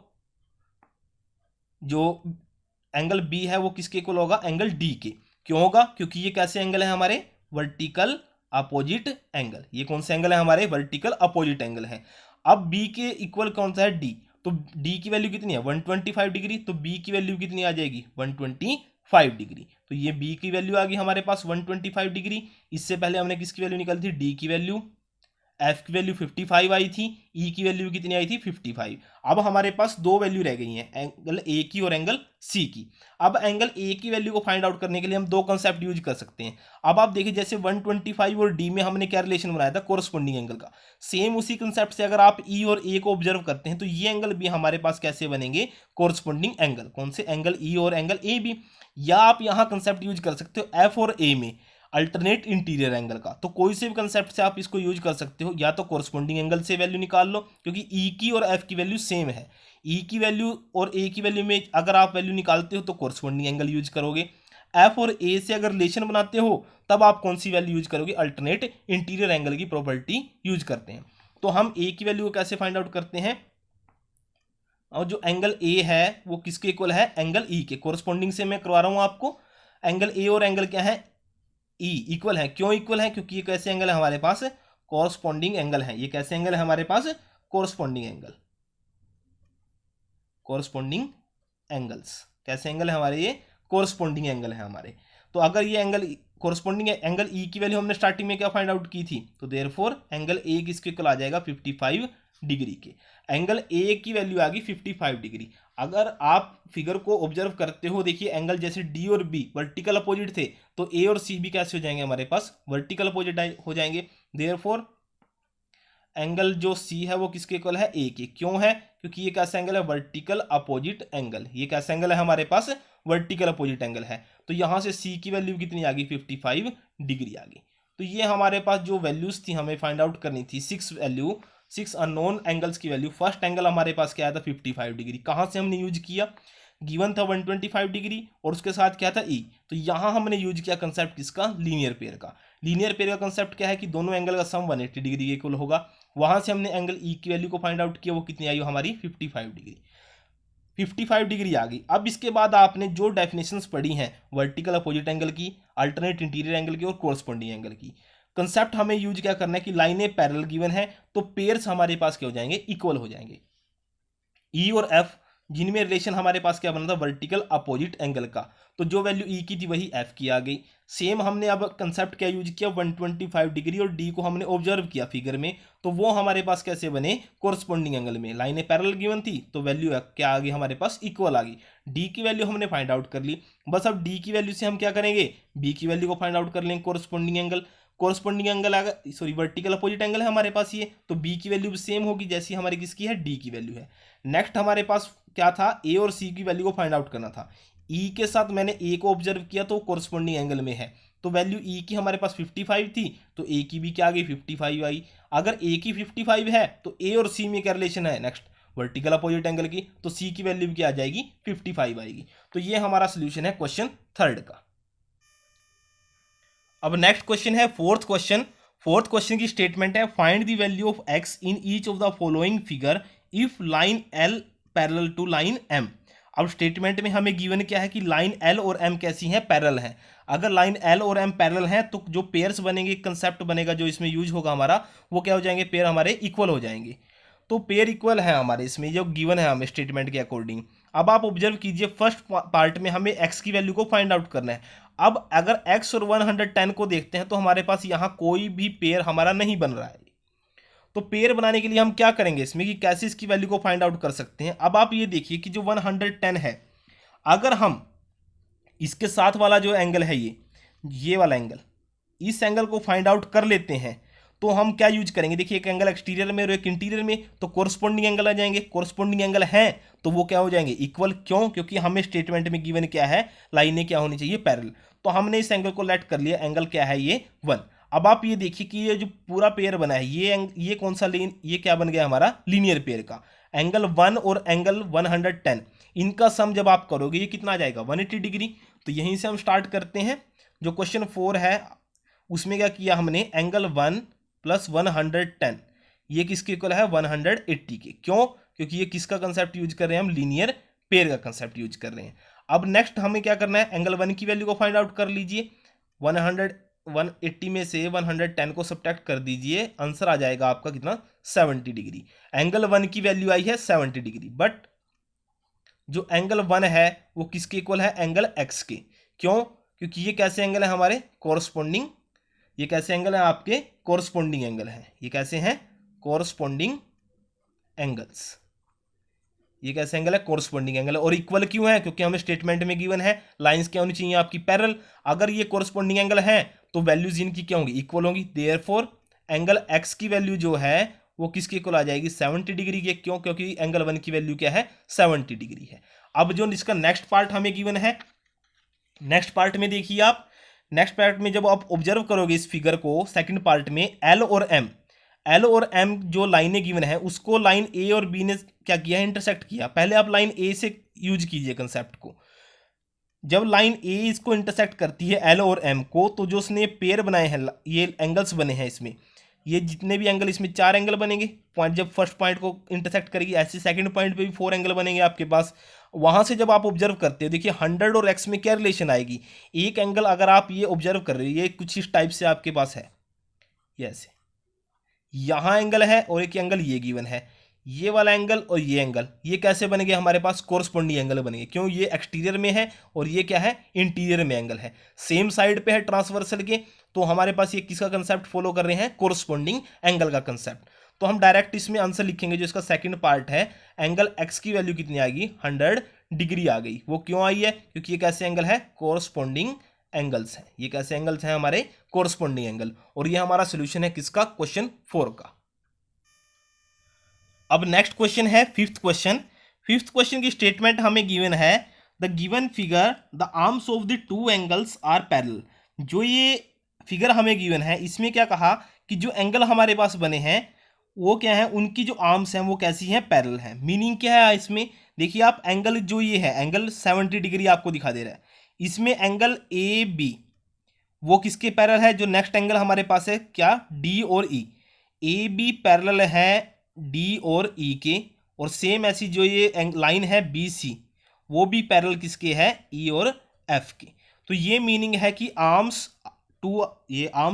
जो एंगल बी है वो किसके इक्वल होगा, एंगल डी के। क्यों होगा, क्योंकि ये कैसे एंगल है हमारे, वर्टिकल अपोजिट एंगल। ये कौन सा एंगल है हमारे, वर्टिकल अपोजिट एंगल है। अब बी के इक्वल कौन सा है, डी। तो डी की वैल्यू कितनी है, 125 डिग्री। तो बी की वैल्यू कितनी आ जाएगी, 125 डिग्री। तो ये बी की वैल्यू आ गई हमारे पास 125 डिग्री। इससे पहले हमने किसकी वैल्यू निकाली थी, डी की वैल्यू। एफ की वैल्यू 55 आई थी, ई की वैल्यू कितनी आई थी, 55। अब हमारे पास दो वैल्यू रह गई हैं, एंगल ए की और एंगल सी की। अब एंगल ए की वैल्यू को फाइंड आउट करने के लिए हम दो कंसेप्ट यूज कर सकते हैं। अब आप देखिए जैसे 125 और डी में हमने क्या रिलेशन बनाया था, कोरस्पॉन्डिंग एंगल का। सेम उसी कंसेप्ट से अगर आप ई और ए को ऑब्जर्व करते हैं तो ये एंगल भी हमारे पास कैसे बनेंगे, कोरस्पॉन्डिंग एंगल। कौन से, एंगल ई और एंगल ए भी। या आप यहाँ कंसेप्ट यूज कर सकते हो एफ और ए में, अल्टरनेट इंटीरियर एंगल का। तो कोई से भी कंसेप्ट से आप इसको यूज कर सकते हो, या तो कोरस्पॉन्डिंग एंगल से वैल्यू निकाल लो, क्योंकि ई की और एफ की वैल्यू सेम है। ई की वैल्यू और ए की वैल्यू में अगर आप वैल्यू निकालते हो तो कोरस्पॉन्डिंग एंगल यूज करोगे। एफ और ए से अगर रिलेशन बनाते हो तब आप कौन सी वैल्यू यूज करोगे, अल्टरनेट इंटीरियर एंगल की प्रॉपर्टी यूज करते हैं। तो हम ए की वैल्यू को कैसे फाइंड आउट करते हैं, और जो एंगल ए है वो किसके इक्वल है, एंगल ई के। कोरस्पॉन्डिंग से मैं करवा रहा हूं आपको। एंगल ए और एंगल क्या है, ई, इक्वल है। क्यों इक्वल है, क्योंकि ये कैसे एंगल है हमारे पास, कोरस्पॉन्डिंग एंगल है। ये कैसे एंगल है हमारे पास, कोरस्पॉन्डिंग एंगल। कोरस्पॉन्डिंग एंगल्स कैसे एंगल है हमारे, ये कोरस्पॉन्डिंग एंगल है हमारे। तो अगर ये एंगल कोरस्पॉन्डिंग एंगल ई की वैल्यू हमने स्टार्टिंग में क्या फाइंड आउट की थी, तो देयरफॉर एंगल ए किसके इक्वल आ जाएगा 55 डिग्री के। एंगल ए की वैल्यू आ गई 55 डिग्री। अगर आप फिगर को ऑब्जर्व करते हो, देखिए एंगल जैसे डी और बी वर्टिकल अपोजिट थे, तो ए और सी भी कैसे हो जाएंगे हमारे पास, वर्टिकल अपोजिट हो जाएंगे। देयरफॉर एंगल जो सी है वो किसके इक्वल है, ए के। क्यों है, क्योंकि ये कैसा एंगल है, वर्टिकल अपोजिट एंगल। ये कैसा एंगल है हमारे पास, वर्टिकल अपोजिट एंगल है। तो यहां से सी की वैल्यू कितनी आ गई, 55 डिग्री आ गई। तो ये हमारे पास जो वैल्यूज थी हमें फाइंड आउट करनी थी, 6 अननोन एंगल्स की वैल्यू। फर्स्ट एंगल हमारे पास क्या आया था, 55 डिग्री। कहां से हमने यूज किया, गिवन था 125 डिग्री और उसके साथ क्या था ई। तो यहां हमने यूज किया कंसेप्ट किसका, लीनियर पेयर का। लीनियर पेयर का कंसेप्ट क्या है कि दोनों एंगल का सम 180 डिग्री के इक्वल होगा। वहां से हमने एंगल ई की वैल्यू को फाइंड आउट किया, वो कितनी आई हमारी 55 डिग्री। 55 डिग्री आ गई। अब इसके बाद आपने जो डेफिनेशंस पढ़ी हैं वर्टिकल अपोजिट एंगल की, अल्टरनेट इंटीरियर एंगल की और कोरस्पॉन्डिंग एंगल की, कंसेप्ट हमें यूज क्या करना है कि लाइनें पैरेलल गिवन है तो पेयर्स हमारे पास क्या हो जाएंगे, इक्वल हो जाएंगे। ई और एफ जिनमें रिलेशन हमारे पास क्या बना था, वर्टिकल अपोजिट एंगल का, तो जो वैल्यू ई की थी वही एफ की आ गई। सेम हमने अब कंसेप्ट क्या यूज किया, 125 डिग्री और डी को हमने ऑब्जर्व किया फिगर में, तो वो हमारे पास कैसे बने, कोरस्पॉन्डिंग एंगल में। लाइनें पैरेलल गिवन थी तो वैल्यू क्या आ गई हमारे पास, इक्वल आ गई। डी की वैल्यू हमने फाइंड आउट कर ली। बस अब डी की वैल्यू से हम क्या करेंगे, बी की वैल्यू को फाइंड आउट कर लेंगे। Corresponding angle vertical opposite angle है हमारे पास ये, तो बी की वैल्यू सेम होगी जैसी हमारी किसकी है, डी की वैल्यू है। नेक्स्ट हमारे पास क्या था, ए और सी की वैल्यू को फाइंड आउट करना था। ई के साथ मैंने ए को ऑब्जर्व किया तो कोरस्पॉन्डिंग एंगल में है, तो वैल्यू ई की हमारे पास 55 थी, तो ए की भी क्या आ गई 55 आई। अगर ए की 55 है तो ए और सी में क्या रिलेशन है, नेक्स्ट वर्टिकल अपोजिट एंगल की, तो सी की वैल्यू क्या आ जाएगी, 55 आएगी। तो ये हमारा सोल्यूशन है क्वेश्चन थर्ड का। अब नेक्स्ट क्वेश्चन है फोर्थ क्वेश्चन। फोर्थ क्वेश्चन की स्टेटमेंट है, find the value of X in each of the following figure if line L parallel to line M. अब स्टेटमेंट में हमें गिवन क्या है कि लाइन एल और एम कैसी हैं, पैरेलल हैं। अगर लाइन एल और एम पैरेलल हैं तो जो पेयर्स बनेंगे, कंसेप्ट बनेगा जो इसमें यूज होगा हमारा, वो क्या हो जाएंगे, पेयर हमारे इक्वल हो जाएंगे। तो पेयर इक्वल है हमारे इसमें, जो गिवन है हमें स्टेटमेंट के अकॉर्डिंग। अब आप ऑब्जर्व कीजिए, फर्स्ट पार्ट में हमें एक्स की वैल्यू को फाइंड आउट करना है। अब अगर एक्स और 110 को देखते हैं तो हमारे पास यहाँ कोई भी पेयर हमारा नहीं बन रहा है। तो पेयर बनाने के लिए हम क्या करेंगे इसमें कि कैसे इसकी वैल्यू को फाइंड आउट कर सकते हैं। अब आप ये देखिए कि जो 110 है, अगर हम इसके साथ वाला जो एंगल है ये वाला एंगल, इस एंगल को फाइंड आउट कर लेते हैं तो हम क्या यूज करेंगे, देखिए एक एंगल एक्सटीरियर में और एक इंटीरियर में, तो कोरस्पॉन्डिंग एंगल आ जाएंगे। कोरस्पॉन्डिंग एंगल है तो वो क्या हो जाएंगे, इक्वल। क्यों, क्योंकि हमें स्टेटमेंट में गिवन क्या है, लाइनें क्या होनी चाहिए, पैरेलल। तो हमने इस एंगल को लेट कर लिया, एंगल क्या है ये 1। अब आप ये देखिए कि ये जो पूरा पेयर बना है, ये कौन सा लेन, ये क्या बन गया हमारा, लीनियर पेयर का। एंगल 1 और एंगल 110 इनका सम जब आप करोगे ये कितना आ जाएगा, 180 डिग्री। तो यहीं से हम स्टार्ट करते हैं। जो क्वेश्चन 4 है उसमें क्या किया हमने, एंगल 1 प्लस 110 ये किसके इक्वल है, 180 के। क्यों, क्योंकि ये किसका कंसेप्ट यूज कर रहे हैं हम, लीनियर पेयर का कंसेप्ट यूज कर रहे हैं। अब नेक्स्ट हमें क्या करना है, एंगल 1 की वैल्यू को फाइंड आउट कर लीजिए। 180 में से 110 को सब्ट्रैक्ट कर दीजिए, आंसर आ जाएगा आपका कितना, 70 डिग्री। एंगल 1 की वैल्यू आई है 70 डिग्री, बट जो एंगल 1 है वो किसके इक्वल है, एंगल एक्स के। क्यों, क्योंकि ये कैसे एंगल है हमारे, कोरस्पॉन्डिंग। ये कैसे एंगल है आपके, कोरस्पॉन्डिंग एंगल है। ये कैसे हैं, कोरस्पॉन्डिंग एंगल्स। ये कैसे एंगल है, कोरस्पॉन्डिंग एंगल। और इक्वल क्यों है, क्योंकि हमें स्टेटमेंट में गिवन है लाइंस क्या होनी चाहिए आपकी, पैरेलल। अगर ये कोरस्पॉन्डिंग एंगल है तो वैल्यूज इनकी क्या होंगी, इक्वल होंगी। देयरफॉर एंगल एक्स की वैल्यू जो है वो किसके इक्वल आ जाएगी, 70 डिग्री के। क्यों, क्योंकि एंगल 1 की वैल्यू क्या है, 70 डिग्री है। अब जो इसका नेक्स्ट पार्ट हमें गिवन है, नेक्स्ट पार्ट में देखिए आप, नेक्स्ट पार्ट में जब आप ऑब्जर्व करोगे इस फिगर को, सेकंड पार्ट में एल और एम जो लाइनें गिवन है उसको लाइन ए और बी ने क्या किया है, इंटरसेक्ट किया। पहले आप लाइन ए से यूज कीजिए कंसेप्ट को। जब लाइन ए इसको इंटरसेक्ट करती है एल और एम को, तो जो उसने पेयर बनाए हैं, ये एंगल्स बने हैं इसमें, ये जितने भी एंगल, इसमें 4 एंगल बनेंगे। पॉइंट जब फर्स्ट पॉइंट को इंटरसेक्ट करेगी, ऐसे सेकंड पॉइंट पे भी 4 एंगल बनेंगे आपके पास। वहां से जब आप ऑब्जर्व करते हो, देखिए 100 और एक्स में क्या रिलेशन आएगी, एक एंगल अगर आप ये ऑब्जर्व कर रहे हो, ये कुछ इस टाइप से आपके पास है, ये ऐसे, यहां एंगल है और एक एंगल ये गिवन है, ये वाला एंगल और ये एंगल, ये कैसे बनेंगे हमारे पास? कोरस्पॉन्डिंग एंगल बनेंगे। क्यों? ये एक्सटीरियर में है और ये क्या है? इंटीरियर में एंगल है, सेम साइड पे है ट्रांसवर्सल के, तो हमारे पास ये किसका कंसेप्ट फॉलो कर रहे हैं? कोरस्पॉन्डिंग एंगल का कंसेप्ट। तो हम डायरेक्ट इसमें आंसर लिखेंगे, जो इसका सेकंड पार्ट है, एंगल एक्स की वैल्यू कितनी आएगी? 100 डिग्री आ गई। वो क्यों आई है? क्योंकि ये कैसे एंगल है? कोरस्पॉन्डिंग एंगल्स हैं। ये कैसे एंगल्स हैं? हमारे कोरस्पॉन्डिंग एंगल। और ये हमारा सोल्यूशन है किसका? क्वेश्चन 4 का। अब नेक्स्ट क्वेश्चन है फिफ्थ क्वेश्चन। फिफ्थ क्वेश्चन की स्टेटमेंट हमें गिवन है, the given figure the arms of the two angles are parallel. जो ये फिगर हमें गिवन है, इसमें क्या कहा कि जो एंगल हमारे पास बने हैं वो क्या है? उनकी जो आर्म्स हैं वो कैसी हैं? पैरेलल हैं। मीनिंग क्या है इसमें? देखिए आप, एंगल जो ये है, एंगल 70 डिग्री आपको दिखा दे रहा है। इसमें एंगल ए बी वो किसके पैरेलल है? जो नेक्स्ट एंगल हमारे पास है क्या? डी और ई। ए बी पैरेलल है डी और ई के, और सेम ऐसी जो ये लाइन है बी सी, वो भी पैरेलल किसके है? ई और एफ के। तो ये मीनिंग है कि ये arms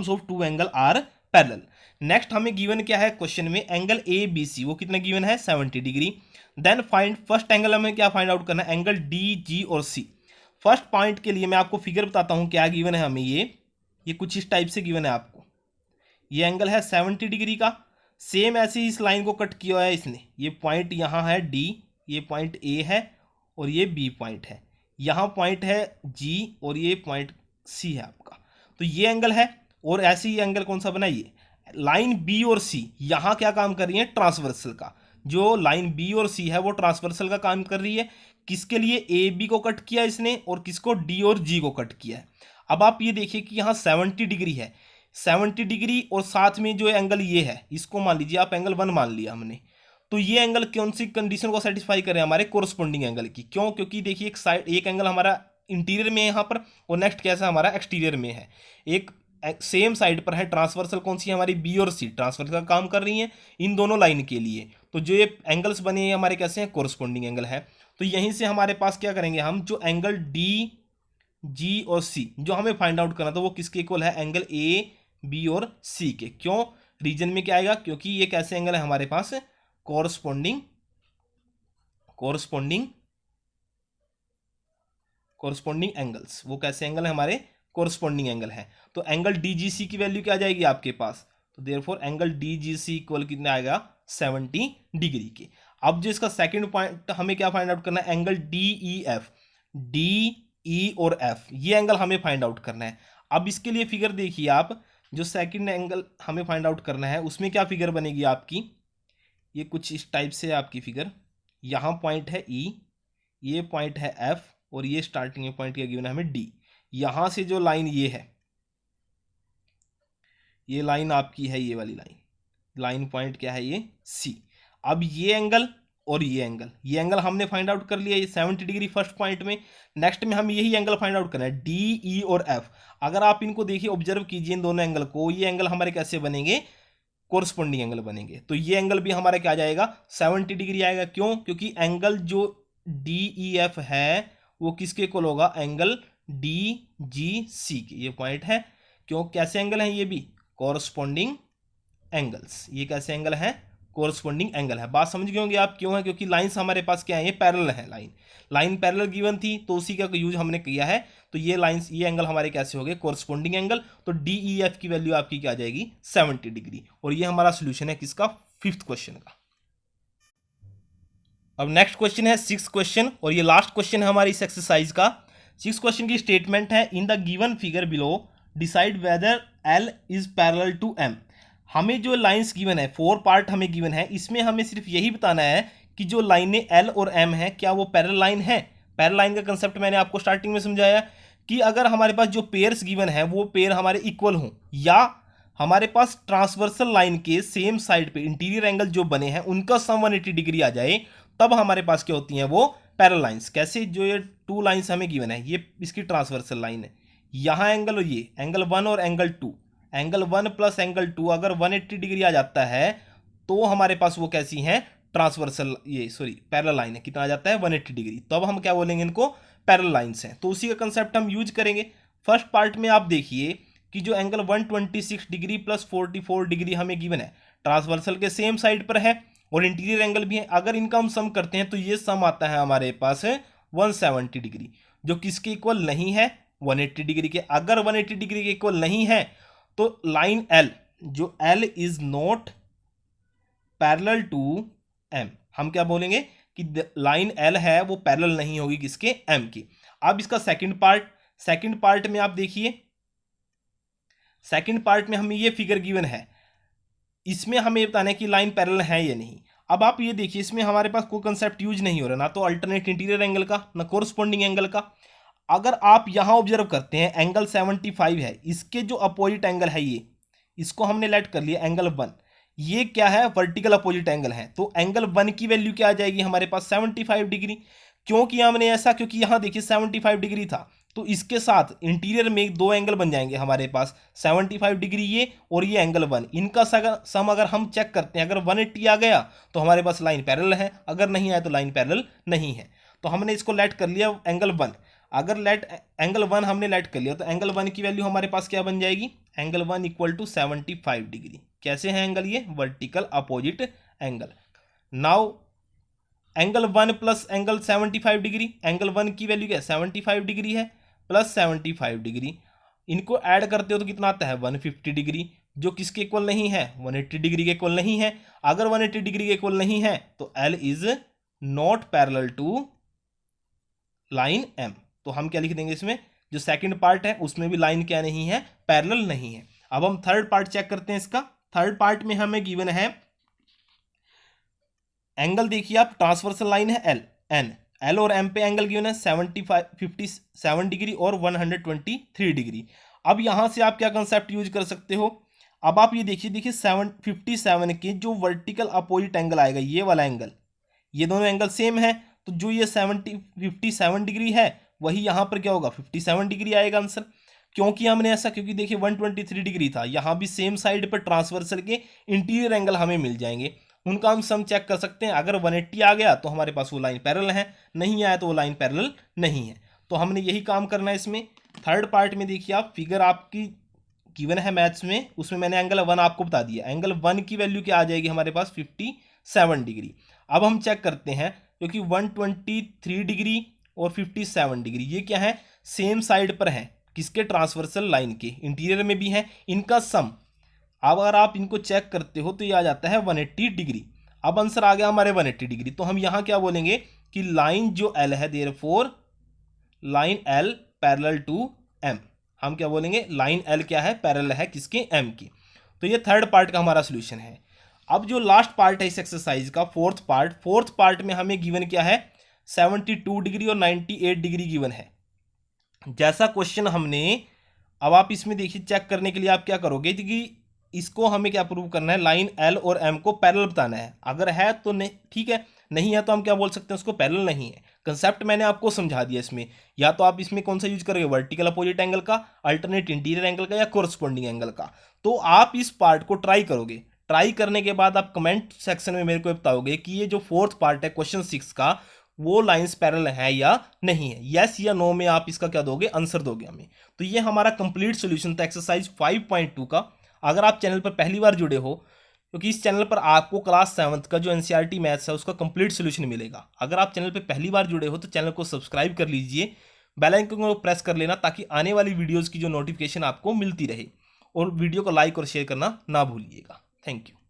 of two angle are parallel. Next हमें गिवन क्या है क्वेश्चन में? एंगल ए बी सी, वो कितना गिवन है? 70 degree. Then find first angle, हमें क्या फाइंड आउट करना है? एंगल डी जी और सी। फर्स्ट पॉइंट के लिए मैं आपको फिगर बताता हूं क्या गिवन है हमें। ये कुछ इस टाइप से गिवन है आपको। ये एंगल है 70 डिग्री का, सेम ऐसे ही इस लाइन को कट किया है इसने। ये पॉइंट यहाँ है डी, ये पॉइंट ए है और ये बी पॉइंट है, यहाँ पॉइंट है जी और ये पॉइंट सी है आपका। तो ये एंगल है। और ऐसे ही एंगल कौन सा बना? ये लाइन बी और सी यहाँ क्या काम कर रही है? ट्रांसवर्सल का। जो लाइन बी और सी है वो ट्रांसवर्सल का काम कर रही है। किसके लिए? ए बी को कट किया इसने, और किसको? डी और जी को कट किया है। अब आप ये देखिए कि यहाँ 70 डिग्री है, 70 डिग्री, और साथ में जो एंगल ये है, इसको मान लीजिए आप एंगल 1 मान लिया हमने। तो ये एंगल कौन सी कंडीशन को सेटिस्फाई कर रहे हैं? हमारे कोरस्पॉन्डिंग एंगल की। क्यों? क्योंकि देखिए एक एंगल हमारा इंटीरियर में है यहाँ पर, और नेक्स्ट कैसा हमारा? एक्सटीरियर में है। एक सेम साइड पर है, ट्रांसवर्सल कौन सी है? हमारी बी और सी ट्रांसवर्सल का काम कर रही हैं इन दोनों लाइन के लिए। तो जो ये एंगल्स बने हैं हमारे कैसे हैं? कोरस्पॉन्डिंग एंगल है। तो यहीं से हमारे पास क्या करेंगे हम? जो एंगल डी जी और सी जो हमें फाइंड आउट करना था, वो किसके इक्वल है? एंगल ए बी और सी के। क्यों? रीजन में क्या आएगा? क्योंकि ये कैसे एंगल है हमारे पास? Corresponding angles. वो कैसे एंगल है? हमारे कोरस्पॉन्डिंग एंगल है। तो एंगल डीजीसी की वैल्यू क्या आ जाएगी आपके पास? तो देयरफॉर एंगल डीजीसी इक्वल कितना आएगा? 70 डिग्री के। अब जो इसका सेकंड पॉइंट हमें क्या फाइंड आउट करना है? एंगल डीईएफ, डी ई और एफ, ये एंगल हमें फाइंड आउट करना है। अब इसके लिए फिगर देखिए आप, जो सेकंड एंगल हमें फाइंड आउट करना है उसमें क्या फिगर बनेगी आपकी? ये कुछ इस टाइप से आपकी फिगर। यहाँ पॉइंट है ई, ये पॉइंट है एफ, और ये स्टार्टिंग में पॉइंट क्या गिवन है हमें? डी। यहाँ से जो लाइन ये है, ये लाइन आपकी है, ये वाली लाइन पॉइंट क्या है? ये सी। अब ये एंगल और ये एंगल हमने फाइंड आउट कर लिया, ये 70 डिग्री फर्स्ट पॉइंट में। नेक्स्ट में हम यही एंगल फाइंड आउट करना है, डी ई और एफ। अगर आप इनको देखिए, ऑब्जर्व कीजिए इन दोनों एंगल को, ये एंगल हमारे कैसे बनेंगे? कोरस्पॉन्डिंग एंगल बनेंगे। तो ये एंगल भी हमारा क्या जाएगा? 70 डिग्री आएगा। क्यों? क्योंकि एंगल जो डी ई एफ है वो किसके इक्वल होगा? एंगल डी जी सी के। ये पॉइंट है। क्यों? कैसे एंगल है? ये भी कोरस्पॉन्डिंग एंगल्स। ये कैसे एंगल है? कोरस्पॉन्डिंग एंगल है। बात समझ गए होंगे आप क्यों है? क्योंकि लाइंस हमारे पास क्या है? ये पैरेलल है। लाइन पैरेलल गिवन थी, तो उसी का यूज हमने किया है। तो ये लाइंस, ये एंगल हमारे कैसे हो गए? Corresponding angle. तो डी ई एफ की वैल्यू आपकी क्या आ जाएगी? 70 डिग्री। और ये हमारा सोल्यूशन है किसका? फिफ्थ क्वेश्चन का। अब नेक्स्ट क्वेश्चन है सिक्स्थ क्वेश्चन, और ये लास्ट क्वेश्चन है हमारी इस एक्सरसाइज का। सिक्स्थ क्वेश्चन की स्टेटमेंट है, in the given figure below decide whether L is parallel to M. हमें जो लाइंस गिवन है, 4 पार्ट हमें गिवन है, इसमें हमें सिर्फ यही बताना है कि जो लाइनें एल और एम है क्या वो पैरेलल लाइन है। पैरेलल लाइन का कंसेप्ट मैंने आपको स्टार्टिंग में समझाया कि अगर हमारे पास जो पेयर्स गिवन है वो पेयर हमारे इक्वल हों, या हमारे पास ट्रांसवर्सल लाइन के सेम साइड पे इंटीरियर एंगल जो बने हैं उनका सम 180 डिग्री आ जाए, तब हमारे पास क्या होती हैं? वो पैरेलल लाइंस। कैसे? जो ये 2 लाइंस हमें गिवन है, ये इसकी ट्रांसवर्सल लाइन है, यहाँ एंगल, और ये एंगल 1 और एंगल 2, एंगल 1 प्लस एंगल 2 अगर 180 डिग्री आ जाता है तो हमारे पास वो कैसी हैं? ट्रांसवर्सल, पैरेलल लाइन है। कितना आ जाता है? 180 डिग्री। तब हम क्या बोलेंगे? इनको पैरेलल लाइंस हैं। तो उसी का कंसेप्ट हम यूज करेंगे। फर्स्ट पार्ट में आप देखिए कि जो एंगल 126 डिग्री प्लस 44 डिग्री हमें गिवन है, ट्रांसवर्सल के सेम साइड पर है, और इंटीरियर एंगल भी है। अगर इनका हम सम करते हैं तो ये सम आता है हमारे पास 170 डिग्री, जो किसके इक्वल नहीं है, 180 डिग्री के। अगर 180 डिग्री के इक्वल नहीं है तो लाइन एल, जो L is not parallel to M, हम क्या बोलेंगे कि लाइन एल है वो पैरेलल नहीं होगी किसके, एम की। अब इसका सेकंड पार्ट में आप देखिए, सेकंड पार्ट में हमें ये फिगर गिवन है, इसमें हमें ये बताना है कि लाइन पैरेलल है या नहीं। अब आप ये देखिए, इसमें हमारे पास कोई कंसेप्ट यूज नहीं हो रहा, ना तो अल्टरनेट इंटीरियर एंगल का, ना कोरस्पॉन्डिंग एंगल का। अगर आप यहां ऑब्जर्व करते हैं एंगल 75 है, इसके जो अपोजिट एंगल है ये, इसको हमने लेट कर लिया एंगल 1, ये क्या है, वर्टिकल अपोजिट एंगल है। तो एंगल 1 की वैल्यू क्या आ जाएगी हमारे पास, 75 डिग्री। क्यों किया हमने ऐसा, क्योंकि यहां देखिए 75 डिग्री था, तो इसके साथ इंटीरियर में दो एंगल बन जाएंगे हमारे पास, 75 डिग्री ये और ये एंगल 1, इनका सम अगर हम चेक करते हैं, अगर 180 आ गया तो हमारे पास लाइन पैरेलल है, अगर नहीं आया तो लाइन पैरेलल नहीं है। तो हमने इसको लेट कर लिया एंगल 1। अगर एंगल 1 हमने लेट कर लिया तो एंगल 1 की वैल्यू हमारे पास क्या बन जाएगी, एंगल 1 इक्वल टू 75 डिग्री। कैसे है एंगल, ये vertical opposite angle. Now angle 1 plus angle 75 degree, angle 1 की वैल्यू क्या है, 75 डिग्री है, प्लस 75 डिग्री, इनको ऐड करते हो तो कितना आता है, 150 डिग्री, जो किसके इक्वल नहीं है, 180 डिग्री के इक्वल नहीं है। अगर 180 डिग्री के इक्वल नहीं है तो L is not parallel to line M. तो हम क्या लिख देंगे इसमें, जो सेकंड पार्ट है उसमें भी लाइन क्या नहीं है, पैरेलल नहीं है। अब हम थर्ड पार्ट चेक करते हैं इसका। थर्ड पार्ट में हमें गिवन है एंगल, देखिए आप, ट्रांसवर्सल लाइन है एल, एल और एम पे एंगल गिवन है 57 डिग्री और 123 डिग्री। अब यहां से आप क्या कंसेप्ट यूज कर सकते हो, अब आप ये देखिए 57 के जो वर्टिकल अपोजिट एंगल आएगा, ये वाला एंगल, ये दोनों एंगल सेम है, तो जो ये 57 डिग्री है वही यहां पर क्या होगा, 57 डिग्री आएगा आंसर। क्योंकि हमने ऐसा, क्योंकि देखिए 123 डिग्री था, यहां भी सेम साइड पर ट्रांसवर्सल के इंटीरियर एंगल हमें मिल जाएंगे, उनका हम सम चेक कर सकते हैं। अगर 180 आ गया तो हमारे पास वो लाइन पैरेलल है, नहीं आया तो वो लाइन पैरेलल नहीं है। तो हमने यही काम करना है इसमें। थर्ड पार्ट में देखिए आप, फिगर आपकी गिवन है मैथ्स में, उसमें मैंने एंगल 1 आपको बता दिया, एंगल 1 की वैल्यू क्या आ जाएगी हमारे पास, 57 डिग्री। अब हम चेक करते हैं, क्योंकि 123 डिग्री और 57 डिग्री ये क्या है, सेम साइड पर है, किसके, ट्रांसवर्सल लाइन के, इंटीरियर में भी है, इनका सम अब अगर आप इनको चेक करते हो तो ये आ जाता है 180 डिग्री। अब आंसर आ गया हमारे 180 डिग्री, तो हम यहां क्या बोलेंगे कि लाइन जो एल है, therefore line L parallel to M, हम क्या बोलेंगे, लाइन एल क्या है, पैरेलल है किसके, एम की। तो ये थर्ड पार्ट का हमारा सोल्यूशन है। अब जो लास्ट पार्ट है इस एक्सरसाइज का, फोर्थ पार्ट में हमें गिवन क्या है, 72 डिग्री और 98 डिग्री गिवन है। जैसा क्वेश्चन हमने, अब आप इसमें देखिए, चेक करने के लिए आप क्या करोगे कि इसको हमें क्या प्रूव करना है, लाइन एल और एम को पैरेलल बताना है। अगर है तो नहीं, ठीक है, नहीं है तो हम क्या बोल सकते हैं, उसको पैरेलल नहीं है। कंसेप्ट मैंने आपको समझा दिया इसमें। या तो आप इसमें कौन सा यूज करोगे, वर्टिकल अपोजिट एंगल का, अल्टरनेट इंटीरियर एंगल का, या कोरस्पॉन्डिंग एंगल का। तो आप इस पार्ट को ट्राई करोगे, ट्राई करने के बाद आप कमेंट सेक्शन में मेरे को बताओगे कि ये जो फोर्थ पार्ट है क्वेश्चन 6 का, वो लाइंस पैरेलल है या नहीं है। यस या नो में आप इसका क्या दोगे, आंसर दोगे हमें। तो ये हमारा कंप्लीट सॉल्यूशन था एक्सरसाइज 5.2 का। अगर आप चैनल पर पहली बार जुड़े हो, क्योंकि इस चैनल पर आपको क्लास 7th का जो एनसीईआरटी मैथ्स है उसका कंप्लीट सॉल्यूशन मिलेगा। अगर आप चैनल पर पहली बार जुड़े हो तो चैनल को सब्सक्राइब कर लीजिए, बेल आइकन को प्रेस कर लेना, ताकि आने वाली वीडियोज़ की जो नोटिफिकेशन आपको मिलती रहे। और वीडियो को लाइक और शेयर करना ना भूलिएगा। Thank you.